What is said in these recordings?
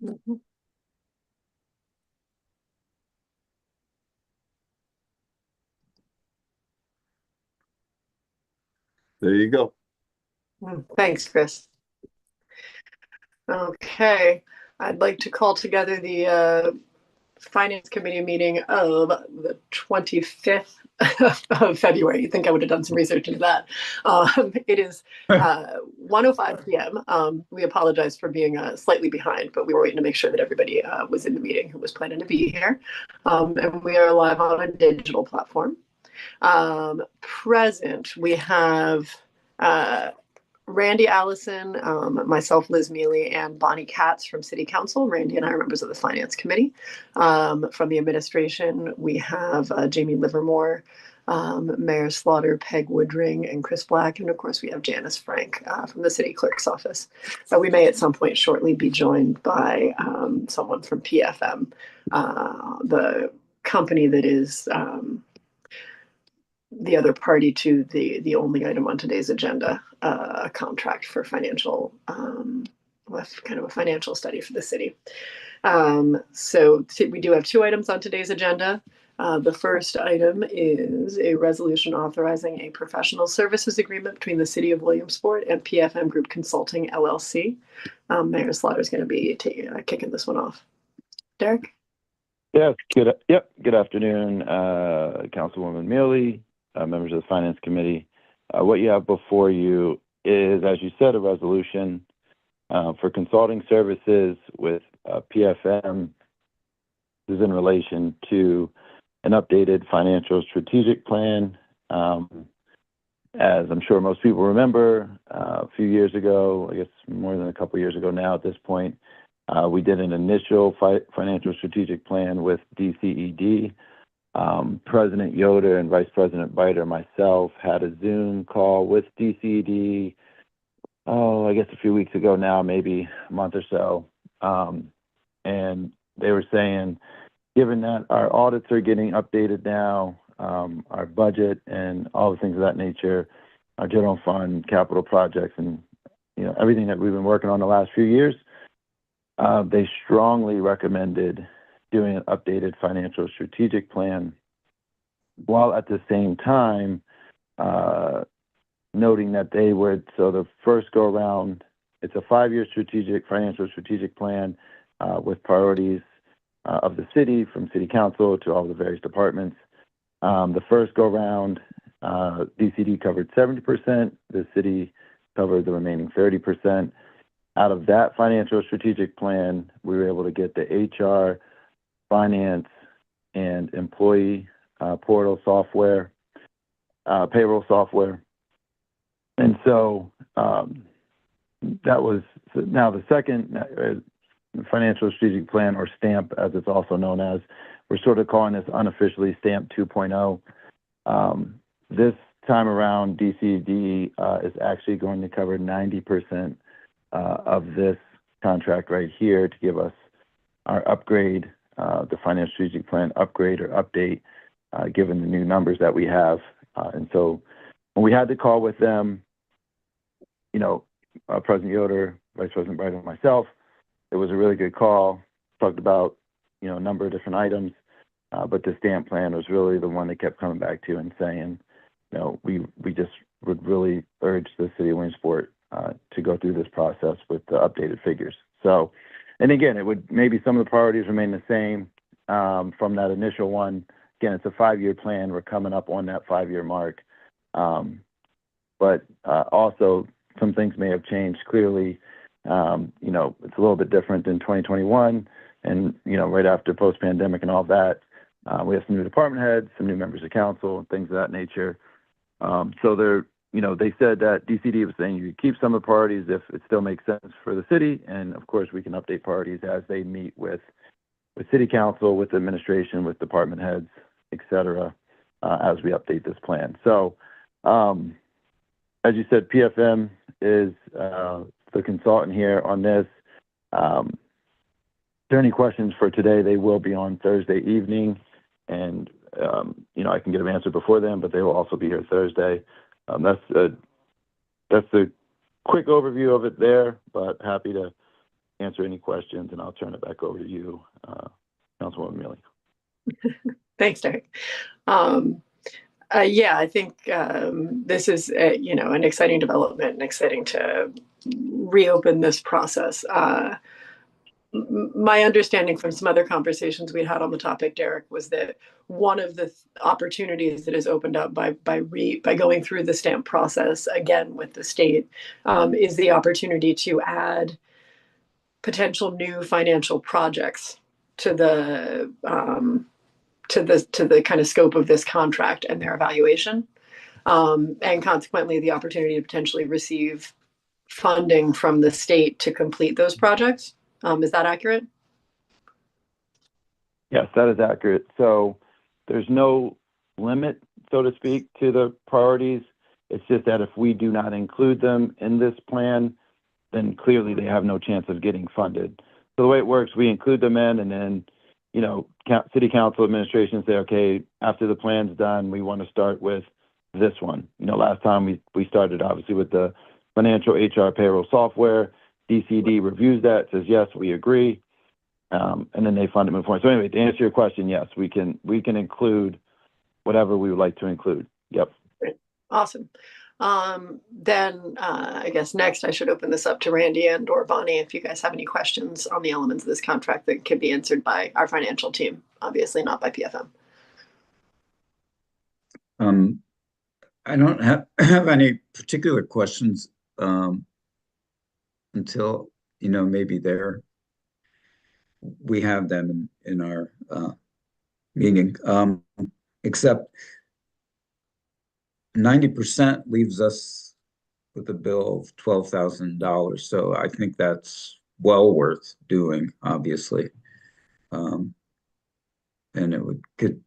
Mhm. There you go. Thanks, Chris. Okay, I'd like to call together the Finance Committee meeting of the 25th of February. You think I would have done some research into that. It is 1:05 p.m. We apologize for being slightly behind, but we were waiting to make sure that everybody was in the meeting who was planning to be here. And we are live on a digital platform. Present, we have Randy Allison, myself, Liz Mealy, and Bonnie Katz from City Council. Randy and I are members of the Finance Committee. From the administration, we have Jamie Livermore, Mayor Slaughter, Peg Woodring, and Chris Black. And of course, we have Janice Frank from the City Clerk's Office. But we may at some point shortly be joined by someone from PFM, the company that is the other party to the only item on today's agenda, a contract for financial, kind of a financial study for the city. So we do have two items on today's agenda. The first item is a resolution authorizing a professional services agreement between the City of Williamsport and PFM Group Consulting, LLC. Mayor Slaughter is going to be kicking this one off. Derek? Yes, good afternoon, Councilwoman Mealy, members of the Finance Committee. What you have before you is, as you said, a resolution for consulting services with PFM. This is in relation to an updated financial strategic plan. As I'm sure most people remember, a few years ago, I guess more than a couple years ago now at this point, we did an initial financial strategic plan with DCED. President Yoder and Vice President Biter, myself, had a Zoom call with DCED, I guess a few weeks ago now, maybe a month or so. And they were saying, given that our audits are getting updated now, our budget and all the things of that nature, our general fund, capital projects, and everything that we've been working on the last few years, they strongly recommended doing an updated financial strategic plan, while at the same time noting that they would, so the first go around, it's a 5-year financial strategic plan with priorities of the city, from City Council to all the various departments. The first go around, DCD covered 70%, the city covered the remaining 30%. Out of that financial strategic plan, we were able to get the HR, finance, and employee portal software, payroll software. And so that was now the second financial strategic plan, or STAMP as it's also known as. We're sort of calling this unofficially STAMP 2.0. This time around, DCD is actually going to cover 90% of this contract right here to give us our upgrade, the financial strategic plan upgrade or update, given the new numbers that we have. And so when we had the call with them, President Yoder, Vice President Biden, and myself, it was a really good call. Talked about, a number of different items, but the STAMP plan was really the one they kept coming back to and saying, we just would really urge the city of Williamsport to go through this process with the updated figures. So, and again, it would maybe some of the priorities remain the same from that initial one. Again, it's a 5-year plan. We're coming up on that 5-year mark. But also some things may have changed clearly. It's a little bit different than 2021 and, right after post-pandemic and all that. We have some new department heads, some new members of council, and things of that nature. So they're, they said that DCD was saying you could keep some of the priorities if it still makes sense for the city. And of course, we can update priorities as they meet with city council, with administration, with department heads, et cetera, as we update this plan. So, as you said, PFM is the consultant here on this. If there are any questions for today, they will be on Thursday evening. And, I can get them answered before then, but they will also be here Thursday. That's a quick overview of it there, but happy to answer any questions, and I'll turn it back over to you, Councilwoman Mealy. Thanks, Derek. Yeah, I think this is an exciting development and exciting to reopen this process. My understanding from some other conversations we had on the topic, Derek, was that one of the opportunities that is opened up by going through the stamp process again with the state is the opportunity to add potential new financial projects to the kind of scope of this contract and their evaluation, and consequently the opportunity to potentially receive funding from the state to complete those projects. Is that accurate? Yes, that is accurate. So there's no limit, so to speak, to the priorities. It's just that if we do not include them in this plan, then clearly they have no chance of getting funded. So the way it works, we include them in, and then, city council administration say, okay, after the plan's done, we want to start with this one. Last time we started obviously with the financial HR payroll software. DCD reviews that, says, yes, we agree. And then they fund it moving forward. So anyway, to answer your question, yes, we can include whatever we would like to include. Yep. Great. Awesome. Then I guess next I should open this up to Randy and or Bonnie if you guys have any questions on the elements of this contract that can be answered by our financial team, obviously not by PFM. I don't have any particular questions until, maybe we have them in our meeting, except 90% leaves us with a bill of $12,000. So I think that's well worth doing, obviously. And it could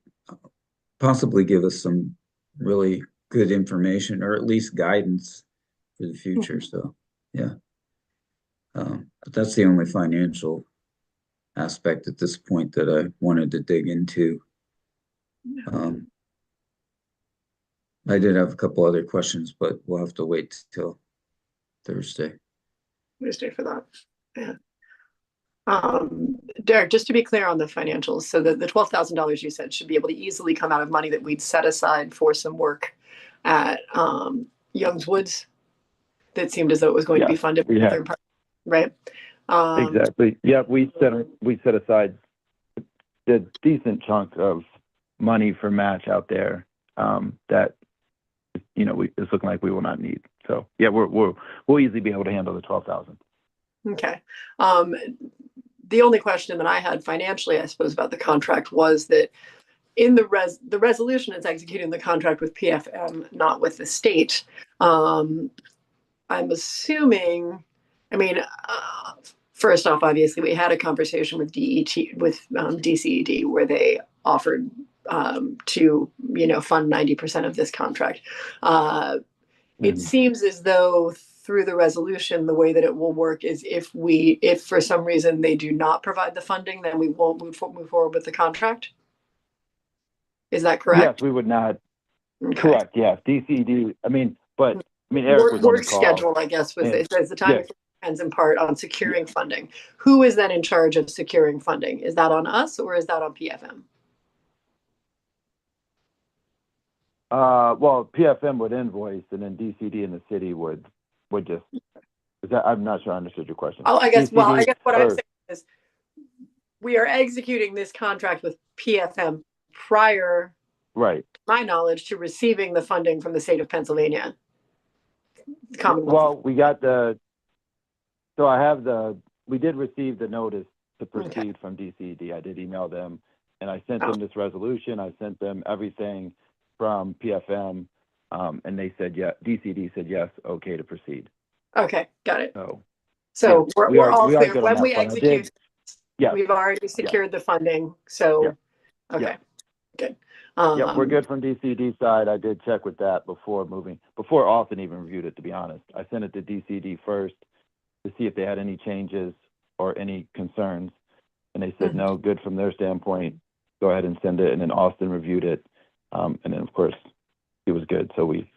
possibly give us some really good information, or at least guidance for the future. So, yeah. But that's the only financial aspect at this point that I wanted to dig into. I did have a couple other questions, but we'll have to wait till Thursday. Thursday for that. Yeah. Derek, just to be clear on the financials, so the $12,000 you said should be able to easily come out of money that we'd set aside for some work at Young's Woods that seemed as though it was going to be funded by a third party, right? Exactly. Yeah, we set aside a decent chunk of money for match out there that it's looking like we will not need. So yeah, we'll easily be able to handle the 12,000. Okay. The only question that I had financially, I suppose, about the contract was that in the resolution, it's executing the contract with PFM, not with the state. I'm assuming, first off, obviously, we had a conversation with DCED where they offered to fund 90% of this contract. It seems as though through the resolution, the way that it will work is if for some reason they do not provide the funding, then we won't move forward with the contract. Is that correct? Yes, we would not. Okay. Correct. Yes, DCD. Eric was on the call. Schedule, I guess, it says the time depends in part on securing funding. Who is then in charge of securing funding? Is that on us or is that on PFM? Well, PFM would invoice, and then DCD and the city would just. I'm not sure I understood your question. Oh, I guess. DCD, well, I guess what I'm saying is we are executing this contract with PFM prior, right, to my knowledge, to receiving the funding from the state of Pennsylvania. Well, we did receive the notice to proceed from DCD. I did email them, and I sent them this resolution. I sent them everything from PFM, and they said, DCD said yes, okay to proceed. Okay, got it. So we're all clear. When we execute, we've already secured the funding. So, okay, good. We're good from DCD side. I did check with that before Austin even reviewed it, to be honest. I sent it to DCD first to see if they had any changes or any concerns. And they said, no, good from their standpoint. Go ahead and send it. And then Austin reviewed it. And then of course it was good. So here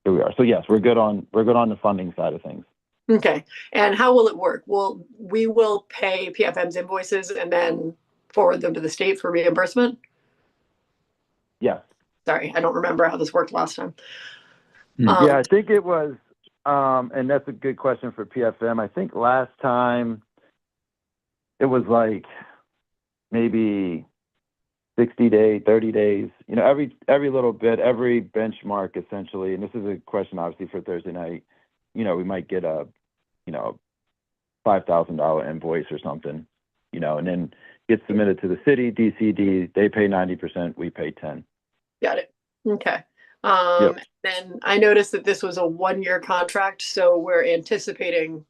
we are. So yes, we're good on the funding side of things. Okay. And how will it work? We will pay PFM's invoices and then forward them to the state for reimbursement? Yes. Sorry, I don't remember how this worked last time. Yeah, I think it was, and that's a good question for PFM. I think last time it was like maybe 60 days, 30 days, every little bit, every benchmark essentially. And this is a question obviously for Thursday night. We might get a, $5,000 invoice or something, and then gets submitted to the city, DCD, they pay 90%, we pay 10. Got it. Okay. Yep. Then I noticed that this was a 1-year contract, so we're anticipating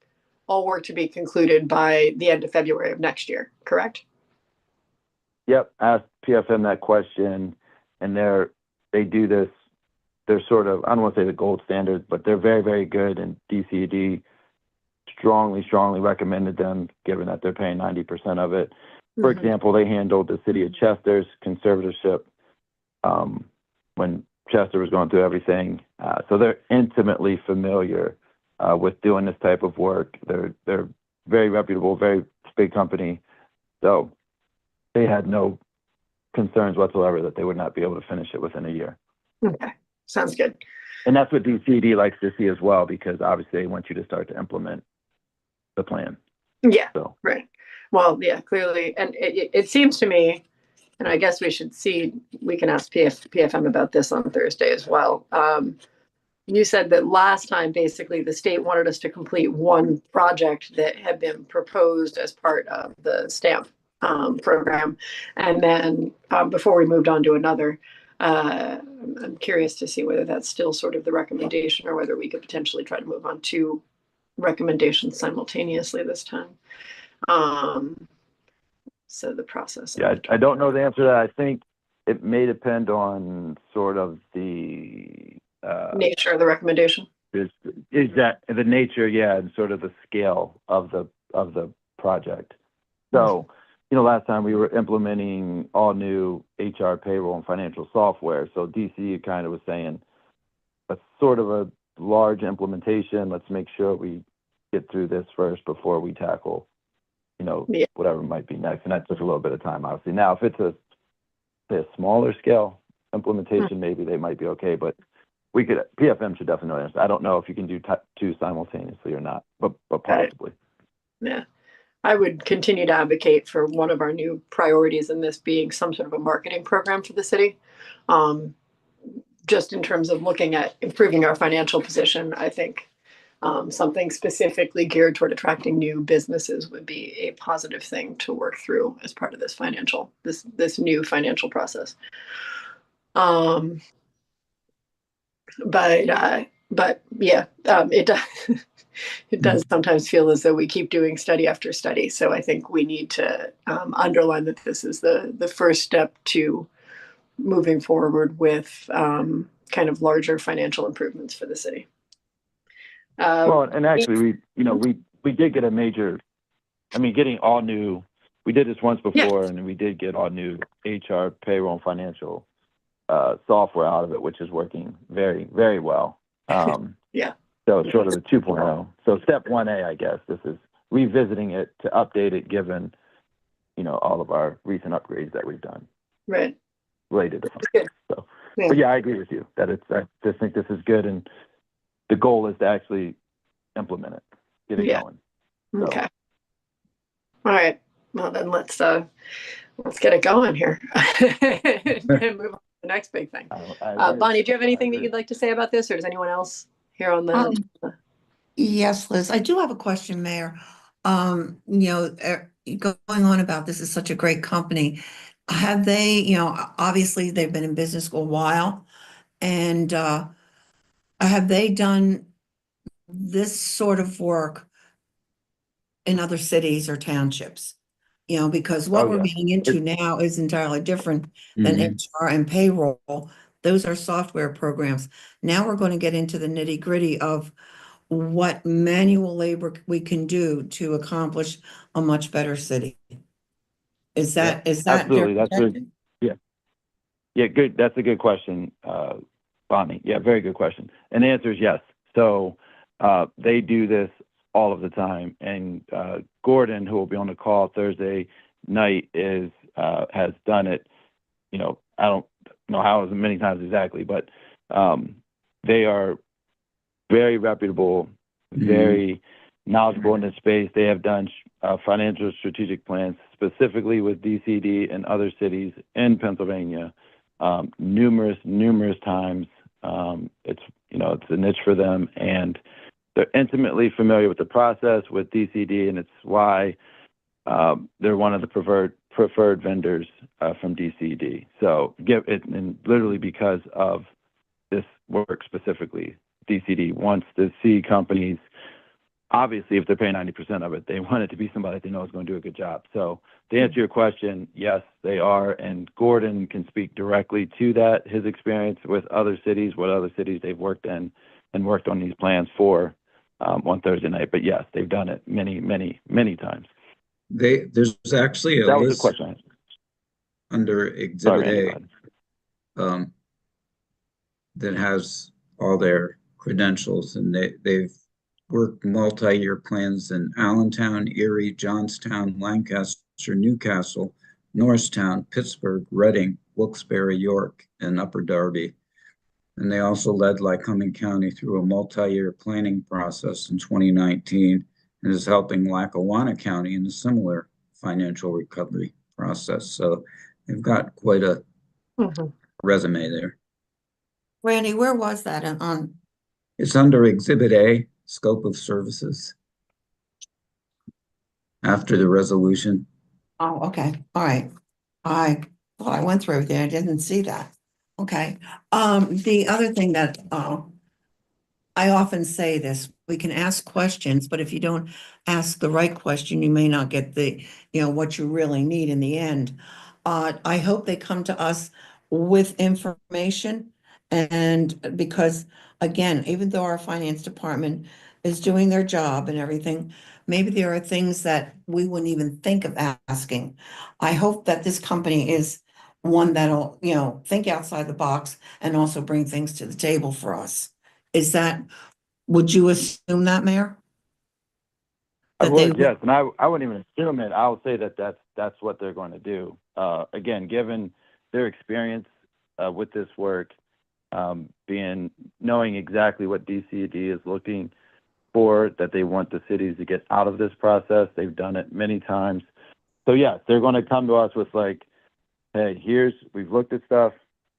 all work to be concluded by the end of February of next year, correct? Yep. Asked PFM that question, and they do this. They're sort of, I don't want to say the gold standard, but they're very, very good, and DCD strongly recommended them, given that they're paying 90% of it. For example, they handled the city of Chester's conservatorship when Chester was going through everything. So they're intimately familiar with doing this type of work. They're very reputable, very big company. So they had no concerns whatsoever that they would not be able to finish it within a year. Okay, sounds good. And that's what DCD likes to see as well, because obviously they want you to start to implement the plan. Yeah, so. Right. Well, yeah, clearly. And it seems to me, and I guess we can ask PFM about this on Thursday as well. You said that last time, basically, the state wanted us to complete one project that had been proposed as part of the STAMP program. And then before we moved on to another, I'm curious to see whether that's still sort of the recommendation or whether we could potentially try to move on to recommendations simultaneously this time. So the process. Yeah, I don't know the answer to that. I think it may depend on sort of the nature of the recommendation. Is that the nature, yeah, and sort of the scale of the project. So, last time we were implementing all new HR, payroll, and financial software. So DC kind of was saying, that's sort of a large implementation. Let's make sure we get through this first before we tackle, whatever might be next. And that took a little bit of time, obviously. Now, if it's a smaller scale implementation, maybe they might be okay. But PFM should definitely know this. I don't know if you can do two simultaneously or not, but possibly. Yeah. I would continue to advocate for one of our new priorities in this being some sort of a marketing program for the city. Just in terms of looking at improving our financial position, I think something specifically geared toward attracting new businesses would be a positive thing to work through as part of this new financial process. But yeah, it does. It does sometimes feel as though we keep doing study after study. So I think we need to underline that this is the first step to moving forward with kind of larger financial improvements for the city. Well, and actually, we did get a major. I mean, getting all new. We did this once before, and we did get all new HR, payroll, and financial software out of it, which is working very, very well. Yeah. So it's sort of the 2.0. So step 1A, I guess, this is revisiting it to update it, given, all of our recent upgrades that we've done. Right. Related to finance. So, but yeah, I agree with you that I just think this is good, and the goal is to actually implement it, get it going. So. Okay. All right. Well, then let's get it going here and move on to the next big thing. Bonnie, do you have anything that you'd like to say about this, or does anyone else here on the? Yes, Liz, I do have a question, Mayor. Going on about this is such a great company. Have they, obviously they've been in business for a while, and have they done this sort of work in other cities or townships? Because what we're getting into now is entirely different than HR and payroll. Those are software programs. Now we're going to get into the nitty-gritty of what manual labor we can do to accomplish a much better city. Is that absolutely? That's good. Yeah, good. That's a good question, Bonnie. Yeah, very good question. And the answer is yes. So they do this all of the time. And Gordon, who will be on the call Thursday night, has done it. You know, I don't know how many times exactly, but they are very reputable, very knowledgeable in this space. They have done financial strategic plans specifically with DCD and other cities in Pennsylvania numerous times. It's a niche for them, and they're intimately familiar with the process with DCD, and it's why they're one of the preferred vendors from DCD. So and literally because of this work specifically, DCD wants to see companies. Obviously, if they're paying 90% of it, they want it to be somebody they know is going to do a good job. So to answer your question, yes, they are. And Gordon can speak directly to that, his experience with other cities, what other cities they've worked in and worked on these plans for on Thursday night. But yes, they've done it many times. There's actually a That was the list question. under Exhibit Sorry, A that has all their credentials, and they've worked multi-year plans in Allentown, Erie, Johnstown, Lancaster, Newcastle, Norristown, Pittsburgh, Reading, Wilkes-Barre, York, and Upper Darby. And they also led Lycoming County through a multi-year planning process in 2019 and is helping Lackawanna County in a similar financial recovery process. So they've got quite a resume there. Randy, where was that on? It's under Exhibit A, Scope of Services, after the resolution. Oh, okay. All right. I thought I went through everything. I didn't see that. Okay. The other thing that I often say this, we can ask questions, but if you don't ask the right question, you may not get what you really need in the end. I hope they come to us with information, and because again, even though our finance department is doing their job and everything, maybe there are things that we wouldn't even think of asking. I hope that this company is one that'll, think outside the box and also bring things to the table for us. Would you assume that, Mayor? I That they would, yes, and I wouldn't even assume it. I'll say that's what they're going to do. Again, given their experience with this work, knowing exactly what DCD is looking for, that they want the cities to get out of this process. They've done it many times. So yes, they're going to come to us with like, hey, we've looked at stuff,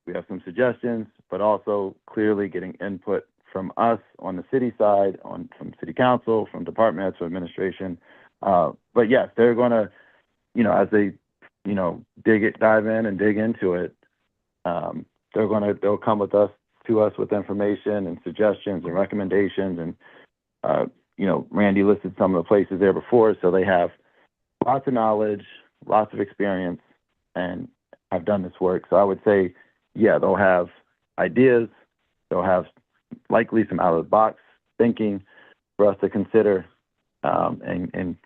we have some suggestions, but also clearly getting input from us on the city side, from city council, from department heads, from administration. But yes, they're going to, as they, dive in and dig into it, they'll come to us with information and suggestions and recommendations. And, Randy listed some of the places there before, so they have lots of knowledge, lots of experience, and have done this work. So I would say, yeah, they'll have ideas, they'll have likely some out-of-the-box thinking for us to consider and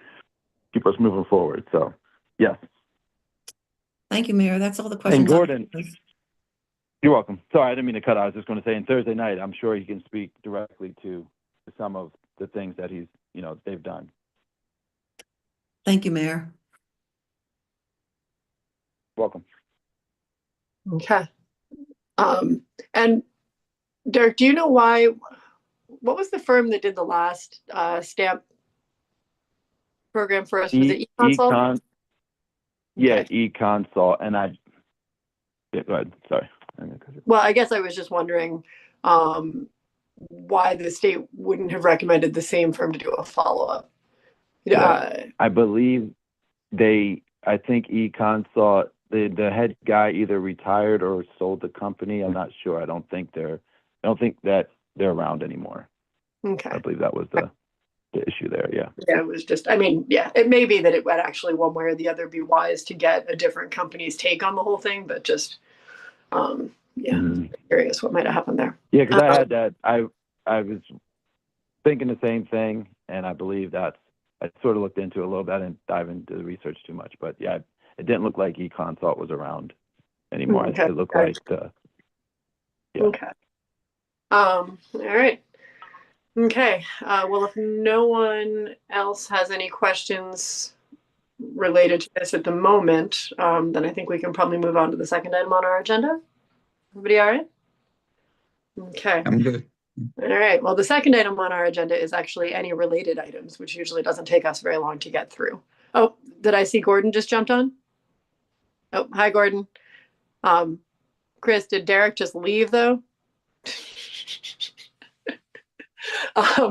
keep us moving forward. So, yes. Thank you, Mayor. That's all the questions. And Gordon, you're welcome. Sorry, I didn't mean to cut. I was just going to say, on Thursday night, I'm sure he can speak directly to some of the things that they've done. Thank you, Mayor. Welcome. Okay. And Derek, do you know what was the firm that did the last stamp program for us? Was it eConsult? Yeah, eConsult. And go ahead. Sorry. Well, I guess I was just wondering why the state wouldn't have recommended the same firm to do a follow-up. I believe I think eConsult, the head guy either retired or sold the company. I'm not sure. I don't think that they're around anymore. Okay. I believe that was the issue there. Yeah. Yeah, it was just, it may be that it would actually one way or the other be wise to get a different company's take on the whole thing, but just, curious what might have happened there. Yeah, because I had that. I was thinking the same thing, and I believe I sort of looked into it a little bit. I didn't dive into the research too much, but yeah, it didn't look like eConsult was around anymore. Okay. It looked like, Okay. All right. Okay, well, if no one else has any questions related to this at the moment, then I think we can probably move on to the second item on our agenda. Everybody all right? Okay. I'm good. All right. Well, the second item on our agenda is actually any related items, which usually doesn't take us very long to get through. Oh, did I see Gordon just jumped on? Oh, hi, Gordon. Chris, did Derek just leave though?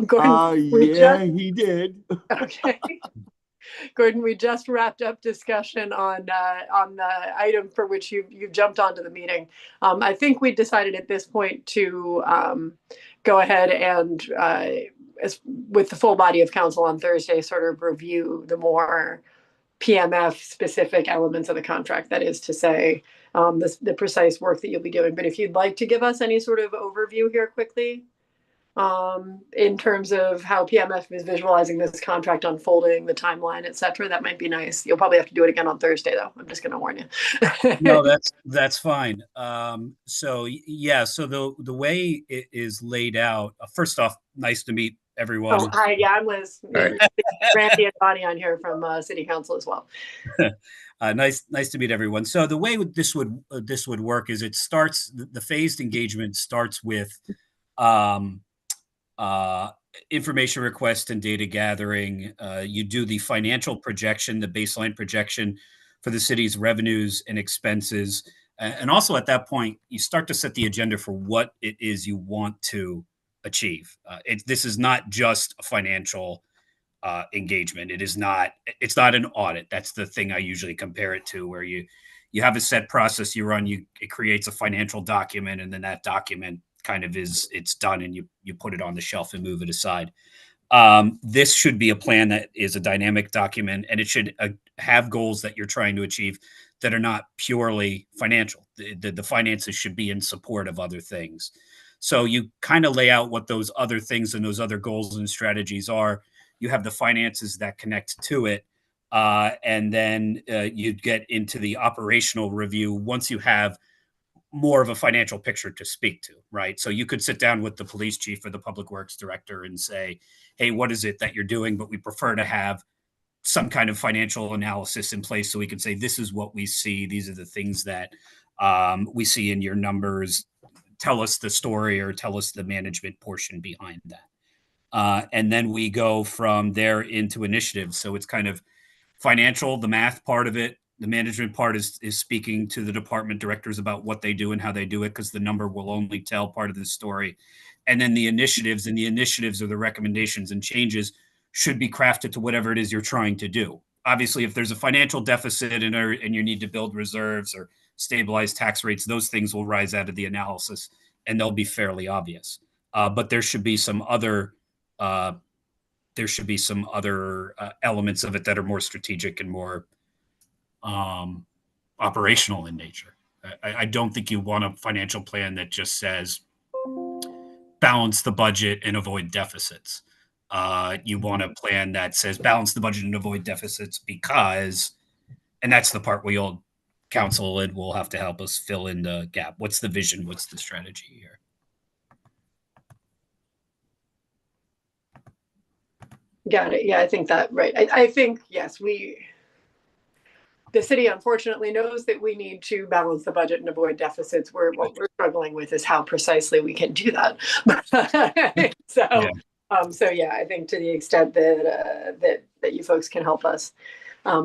Gordon, Yeah, he did. okay. Gordon, we just wrapped up discussion on the item for which you've jumped onto the meeting. I think we decided at this point to go ahead and with the full body of council on Thursday, sort of review the more PMF specific elements of the contract. That is to say, the precise work that you'll be doing. But if you'd like to give us any sort of overview here quickly, in terms of how PMF is visualizing this contract unfolding, the timeline, et cetera, that might be nice. You'll probably have to do it again on Thursday, though. I'm just going to warn you. No, that's fine. So yeah, so the way it is laid out. First off, nice to meet everyone. Oh, hi, yeah, I'm Liz. Right. Randy and Bonnie on here from City Council as well. Nice to meet everyone. So the way this would work is it starts the phased engagement starts with information request and data gathering. You do the financial projection, the baseline projection for the city's revenues and expenses. And also at that point, you start to set the agenda for what it is you want to achieve. This is not just a financial engagement. It's not an audit. That's the thing I usually compare it to, where you have a set process you run, it creates a financial document, and then that document kind of it's done, and you put it on the shelf and move it aside. This should be a plan that is a dynamic document, and it should have goals that you're trying to achieve that are not purely financial. The finances should be in support of other things. So you kind of lay out what those other things and those other goals and strategies are. You have the finances that connect to it. And then you get into the operational review once you have more of a financial picture to speak to, right? So you could sit down with the police chief or the public works director and say, hey, what is it that you're doing? But we prefer to have some kind of financial analysis in place so we can say, this is what we see. These are the things that we see in your numbers. Tell us the story or tell us the management portion behind that. And then we go from there into initiatives. So it's kind of financial, the math part of it. The management part is speaking to the department directors about what they do and how they do it, because the number will only tell part of the story. And then the initiatives or the recommendations and changes should be crafted to whatever it is you're trying to do. Obviously, if there's a financial deficit and you need to build reserves or stabilize tax rates, those things will rise out of the analysis and they'll be fairly obvious. But there should be some other elements of it that are more strategic and more operational in nature. I don't think you want a financial plan that just says balance the budget and avoid deficits. You want a plan that says balance the budget and avoid deficits because, and that's the part we all council and will have to help us fill in the gap. What's the vision? What's the strategy here? Got it. Yeah, I think that, right. I think, yes, the city unfortunately knows that we need to balance the budget and avoid deficits. What we're struggling with is how precisely we can do that. So yeah, I think to the extent that you folks can help us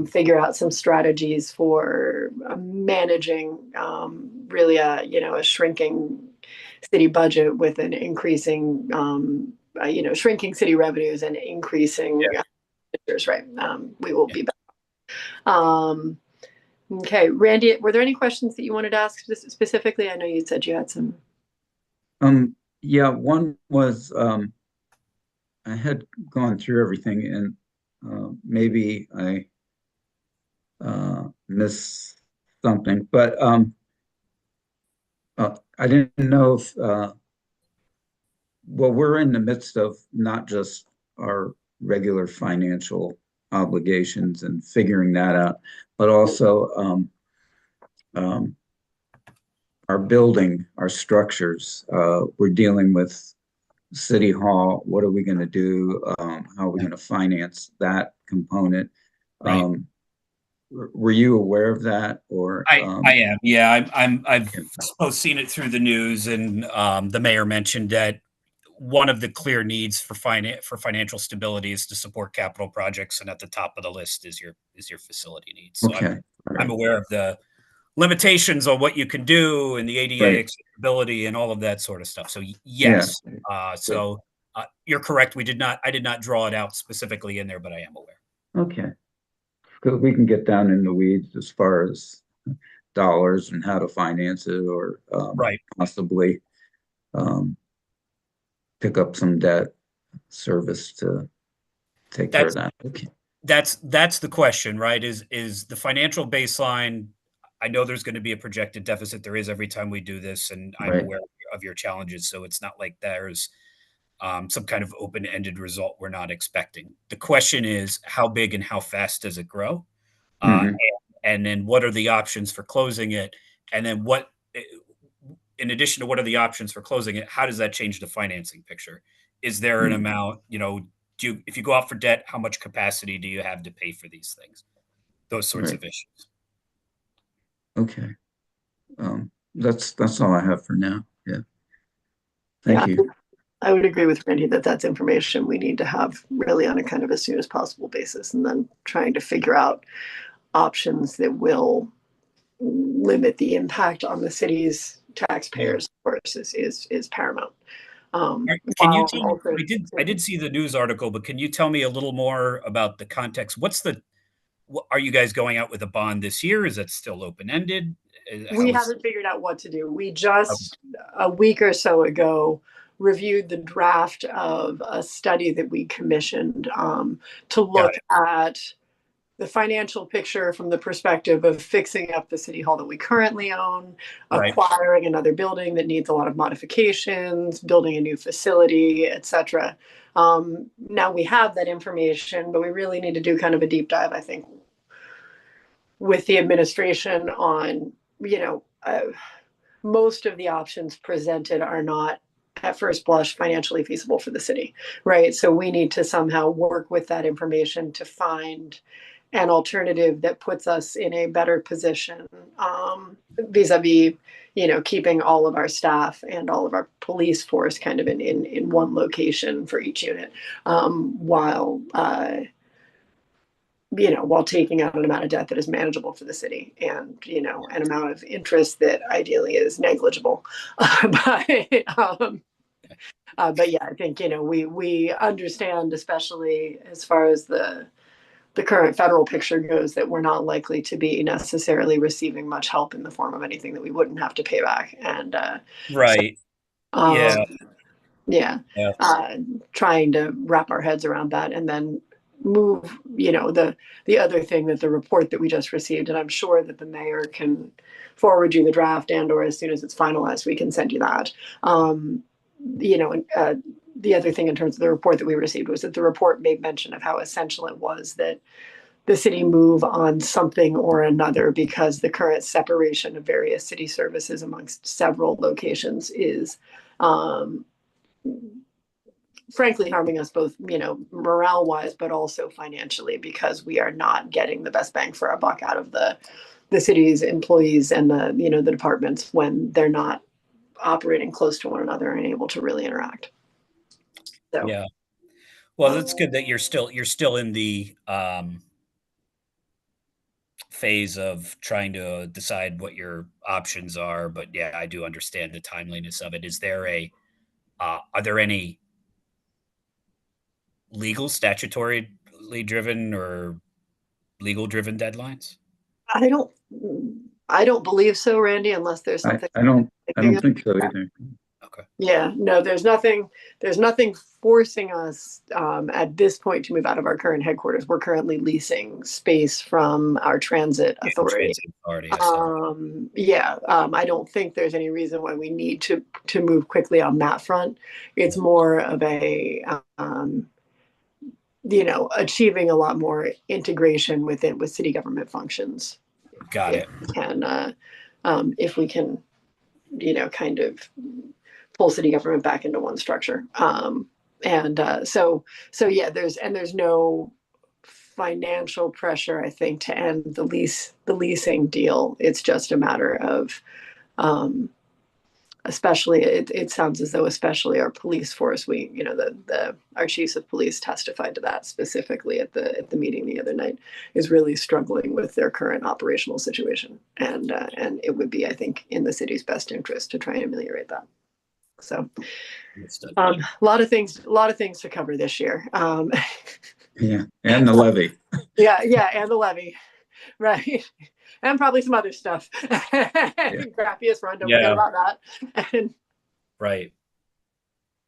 figure out some strategies for managing really a shrinking city budget with an increasing shrinking city revenues and increasing expenditures, right? We will be back. Okay, Randy, were there any questions that you wanted to ask specifically? I know you said you had some. Yeah, one was I had gone through everything and maybe I missed something, but I didn't know if we're in the midst of not just our regular financial obligations and figuring that out, but also our building, our structures. We're dealing with City Hall, what are we going to do? How are we going to finance that component? Right. Were you aware of that, or I am. Yeah, I've yeah, both seen it through the news, and the mayor mentioned that one of the clear needs for financial stability is to support capital projects, and at the top of the list is your facility needs. So okay, all I'm right, aware of the limitations on what you can do and the ADA right, accessibility and all of that sort of stuff. So yeah, yes, you're correct. I did not draw it out specifically in there, but I am aware. okay. Because we can get down in the weeds as far as dollars and how to finance it, or Right. possibly um, pick up some debt service to take care of That's that. Okay. that's the question, right? Is the financial baseline? I know there's going to be a projected deficit. There is every time we do this, and I'm Right. aware of your challenges. So it's not like there's some kind of open-ended result we're not expecting. The question is, how big and how fast does it grow? Uh, Hmm. and then what are the options for closing it? And then in addition to what are the options for closing it, how does that change the financing picture? Is there an amount, if you go out for debt, how much capacity do you have to pay for these things? Those sorts Right. of issues. Okay. That's all I have for now. Yeah. Thank Yeah, you. I would agree with Randy that that's information we need to have really on a kind of as soon as possible basis, and then trying to figure out options that will limit the impact on the city's Yeah. taxpayers, of course, is paramount. Right. Can you While tell me? also, I did see the news article, but can you tell me a little more about the context? Are you guys going out with a bond this year? Is it still open ended? we How is? haven't figured out what to do. We just a week or so ago reviewed the draft of a study that we commissioned to Got look it. at the financial picture from the perspective of fixing up the city hall that we currently own, Right. acquiring another building that needs a lot of modifications, building a new facility, etc. Now we have that information, but we really need to do kind of a deep dive, I think, with the administration on, you know, most of the options presented are not at first blush financially feasible for the city, right? So we need to somehow work with that information to find an alternative that puts us in a better position vis-a-vis, keeping all of our staff and all of our police force kind of in one location for each unit, while taking out an amount of debt that is manageable for the city, and an amount of interest that ideally is negligible. But yeah, I think we understand, especially as far as the current federal picture goes, that we're not likely to be necessarily receiving much help in the form of anything that we wouldn't have to pay back. And so, Right. Yeah. um, yeah, Yeah. trying to wrap our heads around that, and then move. The other thing, that the report that we just received, and I'm sure that the mayor can forward you the draft, and/or as soon as it's finalized, we can send you that. Um, the other thing in terms of the report that we received was that the report made mention of how essential it was that the city move on something or another, because the current separation of various city services amongst several locations is frankly harming us both, morale wise, but also financially, because we are not getting the best bang for our buck out of the city's employees and the departments when they're not operating close to one another and able to really interact. So Yeah. Well, that's good that you're still in the phase of trying to decide what your options are. But yeah, I do understand the timeliness of it. Are there any legal, statutorily driven or legal driven deadlines? I don't I don't believe so, Randy, unless there's I, something I don't I thinking don't of. think so either. Okay. Yeah, no, there's nothing forcing us at this point to move out of our current headquarters. We're currently leasing space from our transit Yeah, the authority. transit authority, I saw. Yeah, I don't think there's any reason why we need to move quickly on that front. It's Yeah. more of a achieving a lot more integration with city government functions. Got If it. we can, kind of pull city government back into one structure. So yeah, there's no financial pressure, I think, to end the leasing deal. It's just a matter of, especially it sounds as though especially our police force, our chiefs of police testified to that specifically at the meeting the other night, is really struggling with their current operational situation, and it would be, I think, in the city's best interest to try and ameliorate that. So a lot of things to cover this year. Yeah, and the levy. Yeah, and the levy, right, and probably some other stuff. Grappiest run, don't forget about that. And, right.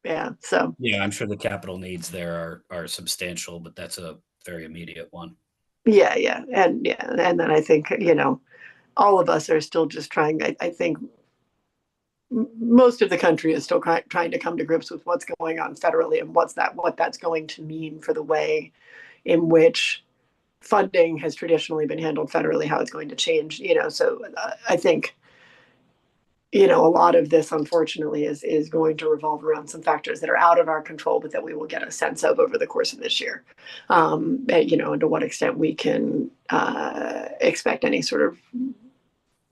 Yeah, so yeah, I'm sure the capital needs there are substantial, but that's a very immediate one. Yeah, and then I think all of us are still just trying. I think most of the country is still trying to come to grips with what's going on federally and what that's going to mean for the way in which funding has traditionally been handled federally, how it's going to change. So I think a lot of this, unfortunately, is going to revolve around some factors that are out of our control, but that we will get a sense of over the course of this year. And to what extent we can expect any sort of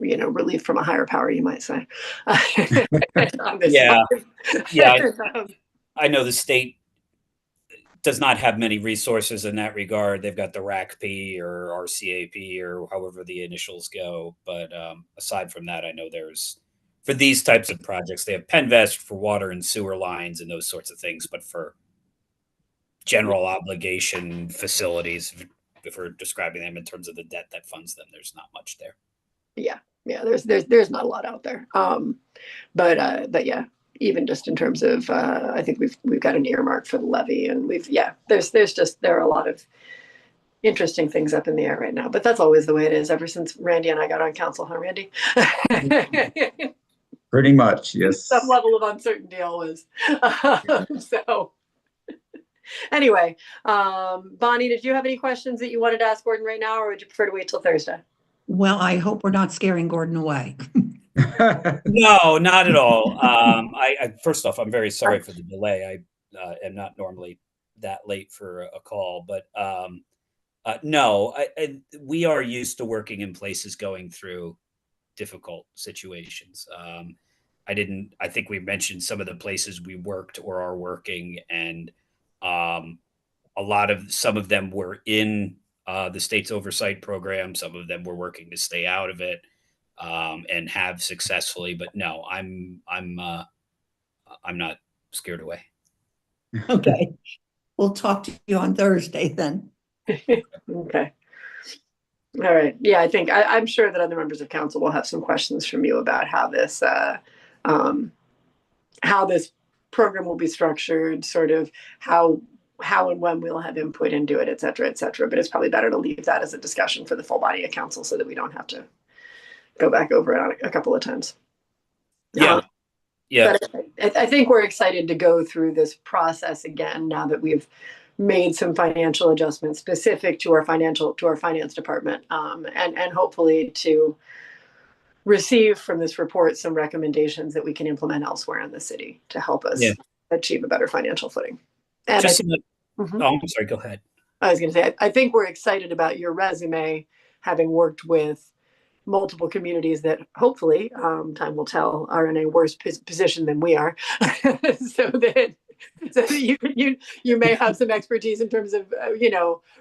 relief from a higher power, you might say. Yeah. I know the state does not have many resources in that regard. They've got the RACP or RCAP or however the initials go. But aside from that, I know for these types of projects, they have Penvest for water and sewer lines and those sorts of things. But for general obligation facilities, if we're describing them in terms of the debt that funds them, there's not much there. Yeah, there's not a lot out there. But yeah, even just in terms of, I think we've got an earmark for the levy, and there are a lot of interesting things up in the air right now. But that's always the way it is ever since Randy and I got on council, huh, Randy? Pretty much, yes. Some level of uncertainty always. So anyway, Bonnie, did you have any questions that you wanted to ask Gordon right now, or would you prefer to wait till Thursday? Well, I hope we're not scaring Gordon away. No, not at all. I first off, I'm very sorry for the delay. I am not normally that late for a call, but no, we are used to working in places going through difficult situations. I think we mentioned some of the places we worked or are working, and some of them were in the state's oversight program. Some of them were working to stay out of it, and have successfully. But no, I'm not scared away. Okay. We'll talk to you on Thursday then. Okay. All right. Yeah, I think I'm sure that other members of council will have some questions from you about how this program will be structured, sort of how and when we'll have input into it, et cetera, et cetera. But it's probably better to leave that as a discussion for the full body of council so that we don't have to go back over it a couple of times. Yeah. But I think we're excited to go through this process again now that we've made some financial adjustments specific to our finance department, and hopefully to receive from this report some recommendations that we can implement elsewhere in the city to help us achieve a better financial footing. And I'm sorry, go ahead. I was going to say, I think we're excited about your resume, having worked with multiple communities that hopefully, time will tell, are in a worse position than we are. so that you may have some expertise in terms of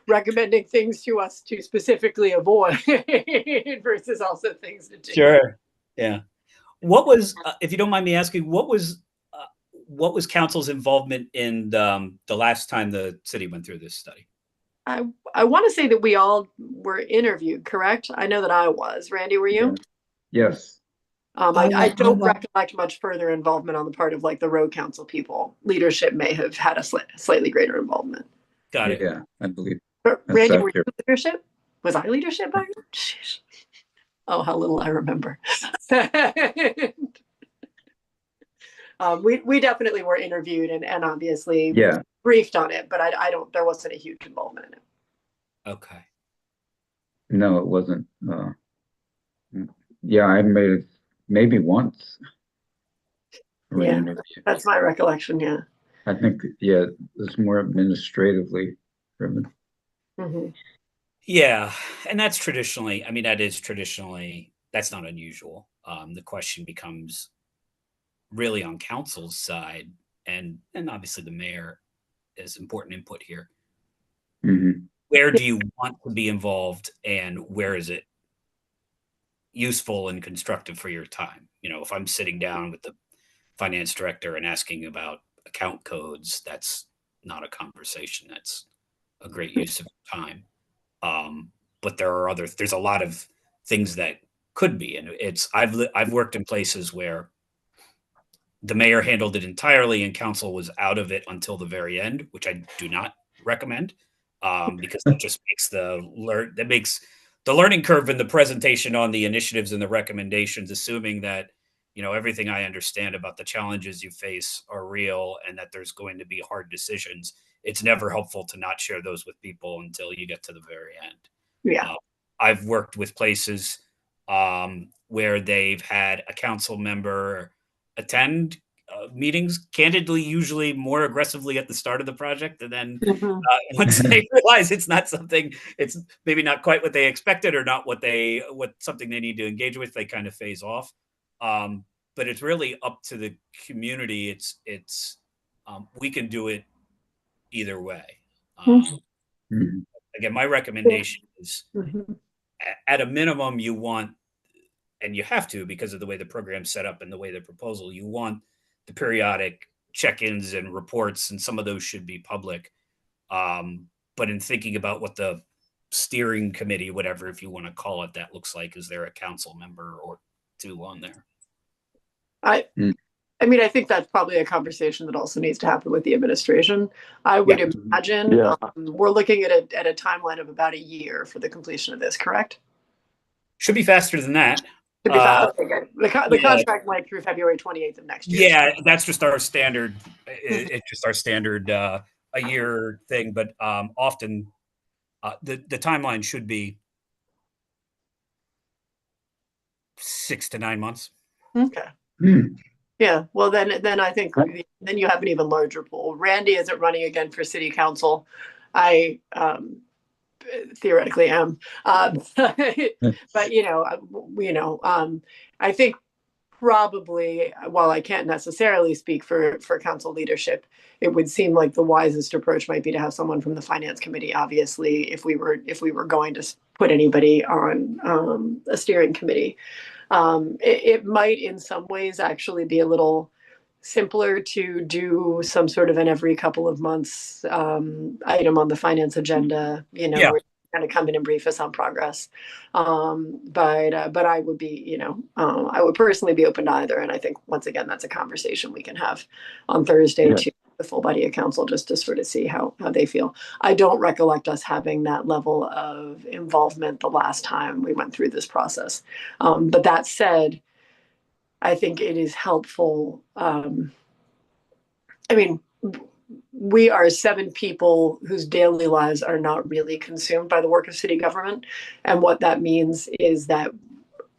recommending things to us to specifically avoid versus also things to do. Sure. Yeah. What was, if you don't mind me asking, what was council's involvement in the last time the city went through this study? I want to say that we all were interviewed, correct? I know that I was. Randy, were you? Yes. I don't recollect much further involvement on the part of the road council people. Leadership may have had a slightly greater involvement. Got it. Yeah, I believe. Randy, were you leadership? Was I leadership back then? Jeez. Oh, how little I remember. We definitely were interviewed and obviously briefed on it, but there wasn't a huge involvement in it. Okay. No, it wasn't. Yeah, I made it maybe once. interview. That's my recollection. Yeah. I think, yeah, it's more administratively driven. Mm-hmm. Yeah, and that's traditionally, I mean, that's not unusual. The question becomes really on council's side, and obviously the mayor is important input here. Mm-hmm. Where do you want to be involved, and where is it useful and constructive for your time? If I'm sitting down with the finance director and asking about account codes, that's not a conversation. That's a great use of time. But there's a lot of things that could be, and I've worked in places where the mayor handled it entirely and council was out of it until the very end, which I do not recommend, because that just makes the learning curve in the presentation on the initiatives and the recommendations, assuming that everything I understand about the challenges you face are real and that there's going to be hard decisions. It's never helpful to not share those with people until you get to the very end. Yeah. I've worked with places where they've had a council member attend meetings, candidly, usually more aggressively at the start of the project, and then once they realize it's maybe not quite what they expected or not something they need to engage with, they kind of phase off. But it's really up to the community. It's we can do it either way. Again, my recommendation is at a minimum, you want, and you have to, because of the way the program's set up and the way the proposal, you want the periodic check-ins and reports, and some of those should be public. But in thinking about what the steering committee, whatever, if you want to call it, that looks like, is there a council member or two on there? I mean, I think that's probably a conversation that also needs to happen with the administration. I would imagine we're looking at a timeline of about a year for the completion of this, correct? Should be faster than that. Should be faster. Okay, good. The contract went through February 28th of next year. Yeah, that's just our standard. It's just our standard a year thing, but often the timeline should be 6 to 9 months. Okay. Yeah, well, then I think then you have an even larger pool. Randy isn't running again for city council. I theoretically am, but I think probably, while I can't necessarily speak for council leadership, it would seem like the wisest approach might be to have someone from the finance committee. Obviously, if we were going to put anybody on a steering committee. It might in some ways actually be a little simpler to do some sort of an every couple of months item on the finance agenda, where you kind of come in and brief us on progress. But I would be, I would personally be open to either. And I think, once again, that's a conversation we can have on Thursday to the full body of council, just to sort of see how they feel. I don't recollect us having that level of involvement the last time we went through this process. But that said, I think it is helpful. I mean, we are 7 people whose daily lives are not really consumed by the work of city government. And what that means is that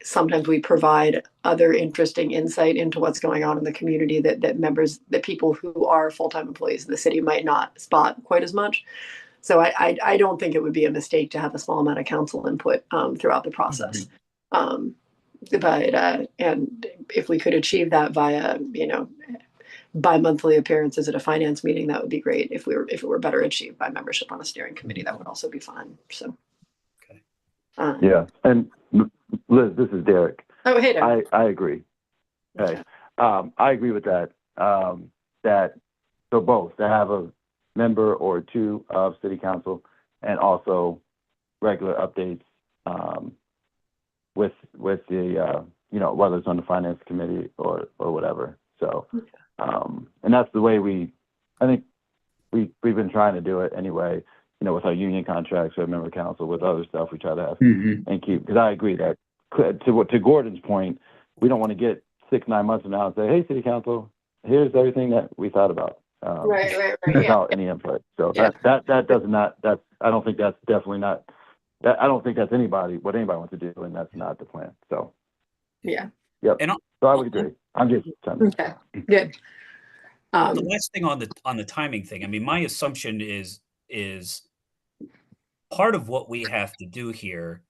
sometimes we provide other interesting insight into what's going on in the community that people who are full-time employees of the city might not spot quite as much. So I don't think it would be a mistake to have a small amount of council input throughout the process. And if we could achieve that via, bi-monthly appearances at a finance meeting, that would be great. If it were better achieved by membership on a steering committee, that would also be fine. So, and Liz, this is Derek. Oh, hey, Derek. I agree. Hey, I agree with that. So both to have a member or two of city council, and also regular updates with the whether it's on the finance committee or whatever. So, and that's the way I think we've been trying to do it anyway. With our union contracts, our member council, with other stuff, we try to have and keep. Because I agree that to Gordon's point, we don't want to get 6-9 months from now and say, "Hey, city council, here's everything that we thought about." Right. Without any input. So that does not. I don't think that's definitely not. I don't think that's what anybody wants to do, and that's not the plan. So. Yeah. Yep. And So I would agree. I'm just Okay, good. The last thing on the timing thing, I mean, my assumption is part of what we have to do here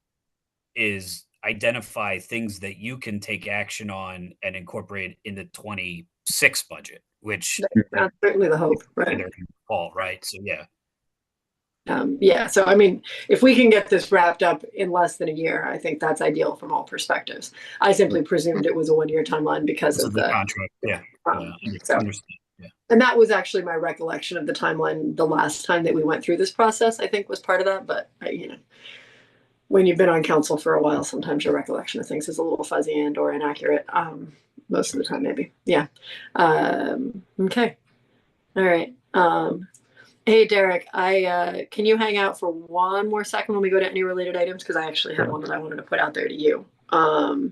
is identify things that you can take action on and incorporate in the 26 budget, which That's certainly the hope, right? they're gonna fall, right? So yeah. Yeah, so I mean, if we can get this wrapped up in less than a year, I think that's ideal from all perspectives. I simply presumed it was a 1-year timeline because This of is the the, contract. Yeah. so, Understand. Yeah. and that was actually my recollection of the timeline the last time that we went through this process, I think was part of that. But, when you've been on council for a while, sometimes your recollection of things is a little fuzzy and or inaccurate. Most of the time, maybe. Yeah. Okay. All right. Hey, Derek, can you hang out for one more second when we go to any related items? Because I actually had one that I wanted to put out there to you. Sure.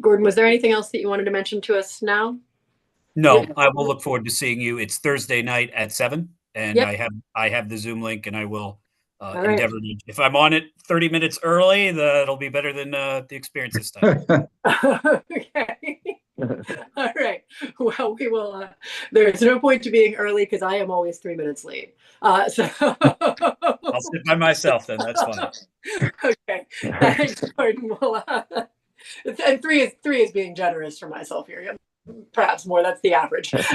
Gordon, was there anything else that you wanted to mention to us now? No, Yep. I will look forward to seeing you. It's Thursday night at 7, and Yep. I have the Zoom link, and I will All right. endeavor to. If I'm on it 30 minutes early, that'll be better than the experience this time. Okay. All right. Well, we will. There's no point to being early because I am always 3 minutes late. So I'll sit by myself then. That's fine. Okay. Thanks, Gordon. Well, and three is being generous for myself here. Yeah, perhaps more. That's the average. Anyway.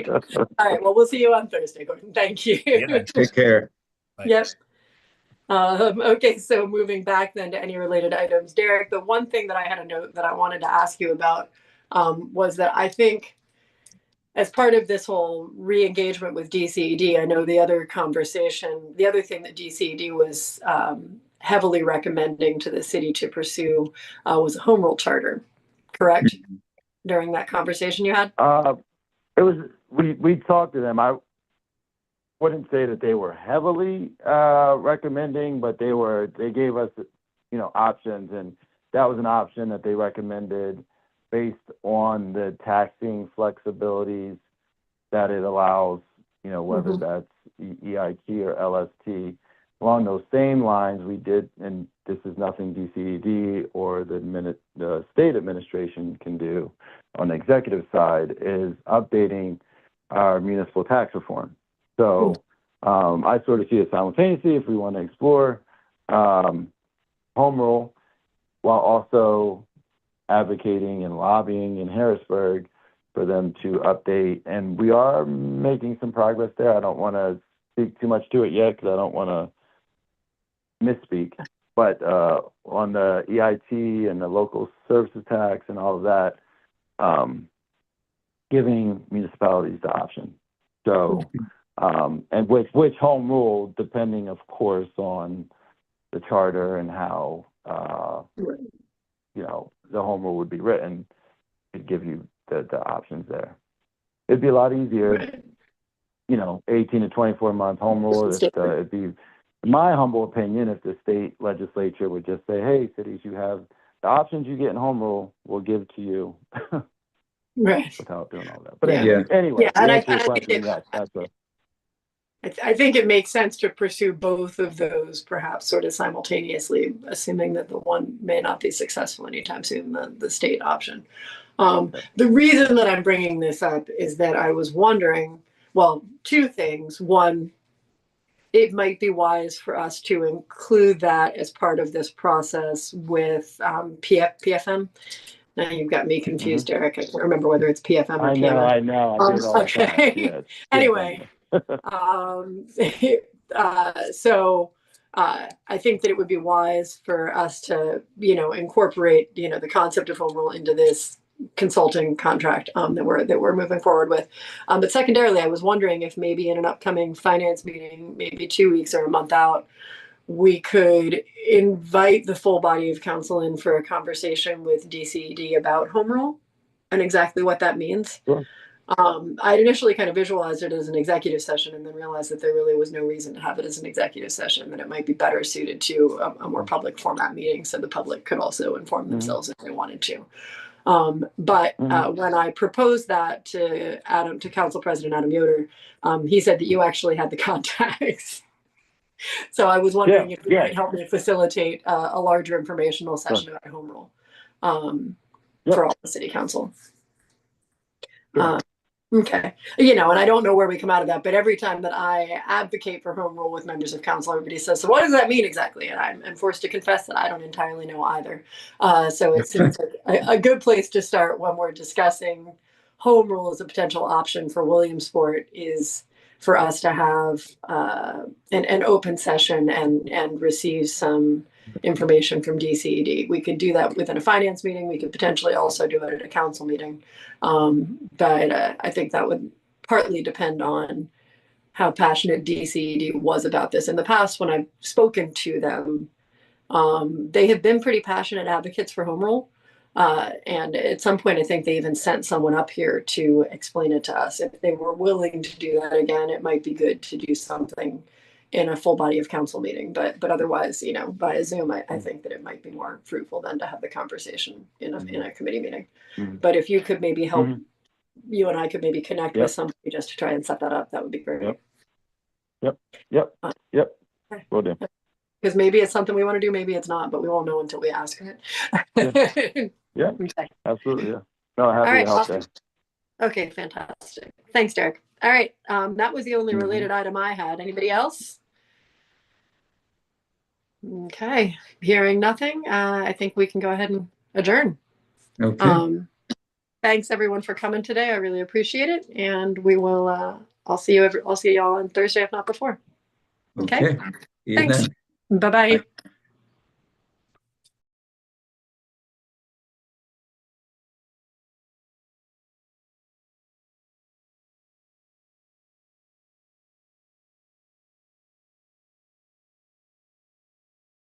All right. Well, we'll see you on Thursday, Gordon. Thank you. Yeah. Take care. Bye. Yep. Okay, so moving back then to any related items, Derek, the one thing that I had a note that I wanted to ask you about was that I think as part of this whole re-engagement with DCED, I know the other thing that DCED was heavily recommending to the city to pursue was a home rule charter, correct? During that conversation you had? It was, we talked to them. I wouldn't say that they were heavily recommending, but they gave us, options, and that was an option that they recommended based on the taxing flexibilities that it allows, whether that's EIT or LST. Along those same lines, we did, and this is nothing DCED or the state administration can do on the executive side, is updating our municipal tax reform. So I sort of see it simultaneously if we want to explore home rule while also advocating and lobbying in Harrisburg for them to update. And we are making some progress there. I don't want to speak too much to it yet because I don't want to misspeak. But on the EIT and the local services tax and all of that, giving municipalities the option. So, and which home rule, depending, of course, on the charter and how, the home rule would be written, it'd give you the options there. It'd be a lot easier, 18 to 24 month home rule. It'd be, in my humble opinion, if the state legislature would just say, hey, cities, you have the options you get in home rule, we'll give to you. Right. Without doing all that. But Yeah. anyway, Yeah, and I think it makes sense to pursue both of those, perhaps sort of simultaneously, assuming that the one may not be successful anytime soon, the state option. The reason that I'm bringing this up is that I was wondering, well, two things. One, it might be wise for us to include that as part of this process with PFM. Now you've got me confused, Eric. I can't remember whether it's PFM or PMM. I know. I do it all the time. Yeah, anyway, so I think that it would be wise for us to, incorporate, the concept of home rule into this consulting contract that we're moving forward with. But secondarily, I was wondering if maybe in an upcoming finance meeting, maybe 2 weeks or a month out, we could invite the full body of council in for a conversation with DCED about home rule and exactly what that means. Sure. I'd initially kind of visualized it as an executive session and then realized that there really was no reason to have it as an executive session, that it might be better suited to a more public format meeting so the public could also inform themselves if they wanted to. But when I proposed that to Council President Adam Yoder, he said that you actually had the contacts. So I was wondering if you might help me facilitate a larger informational session about home rule. for all the city council. Sure. Okay. And I don't know where we come out of that, but every time that I advocate for home rule with members of council, everybody says, so what does that mean exactly? And I'm forced to confess that I don't entirely know either. So it seems like a good place to start when we're discussing home rule as a potential option for Williamsport is for us to have an open session and receive some information from DCED. We could do that within a finance meeting. We could potentially also do it at a council meeting. But I think that would partly depend on how passionate DCED was about this. In the past, when I've spoken to them, they have been pretty passionate advocates for home rule. And at some point, I think they even sent someone up here to explain it to us. If they were willing to do that again, it might be good to do something in a full body of council meeting. But otherwise, via Zoom, I think that it might be more fruitful than to have the conversation in a committee meeting. But if you could maybe help, you and I could maybe connect with somebody just to try and set that up, that would be great. Yep. Okay. Will do. Because maybe it's something we want to do, maybe it's not, but we won't know until we ask it. Yeah. Okay. Absolutely. Yeah. No, happy All right, to help awesome. there. Okay, fantastic. Thanks, Derek. All right, that was the only related item I had. Anybody else? Okay, hearing nothing, I think we can go ahead and adjourn. Okay. Thanks everyone for coming today. I really appreciate it, and we will. I'll see you all on Thursday, if not before. Okay. Okay. See you Thanks. then. Bye-bye. Bye.